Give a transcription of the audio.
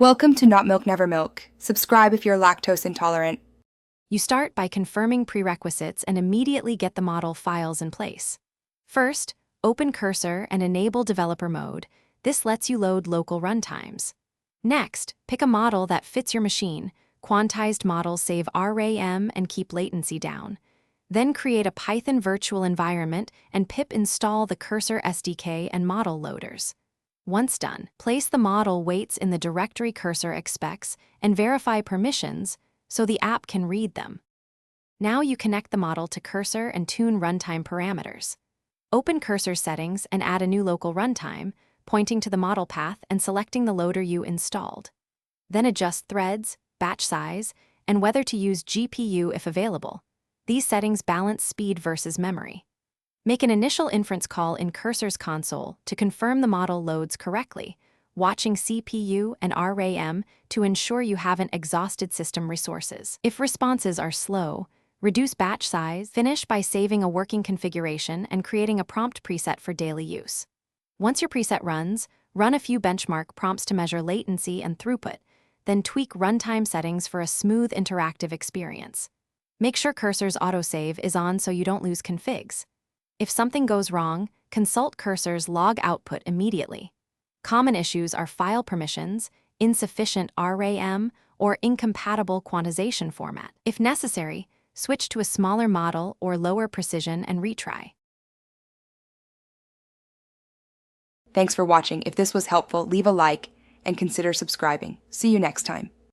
Welcome to Not Milk Never Milk. Subscribe if you're lactose intolerant. You start by confirming prerequisites and immediately get the model files in place. First, open Cursor and enable developer mode. This lets you load local runtimes. Next, pick a model that fits your machine. Quantized models save RAM and keep latency down. Then create a Python virtual environment and pip install the Cursor SDK and model loaders. Once done, place the model weights in the directory Cursor expects and verify permissions so the app can read them. Now you connect the model to Cursor and tune runtime parameters. Open Cursor settings and add a new local runtime, pointing to the model path and selecting the loader you installed. Then adjust threads, batch size, and whether to use GPU if available. These settings balance speed versus memory. Make an initial inference call in Cursor's console to confirm the model loads correctly, watching CPU and RAM to ensure you haven't exhausted system resources. If responses are slow, reduce batch size, finish by saving a working configuration and creating a prompt preset for daily use. Once your preset runs, run a few benchmark prompts to measure latency and throughput, then tweak runtime settings for a smooth interactive experience. Make sure Cursor's autosave is on so you don't lose configs. If something goes wrong, consult Cursor's log output immediately. Common issues are file permissions, insufficient RAM, or incompatible quantization format. If necessary, switch to a smaller model or lower precision and retry. Thanks for watching. If this was helpful, leave a like and consider subscribing. See you next time.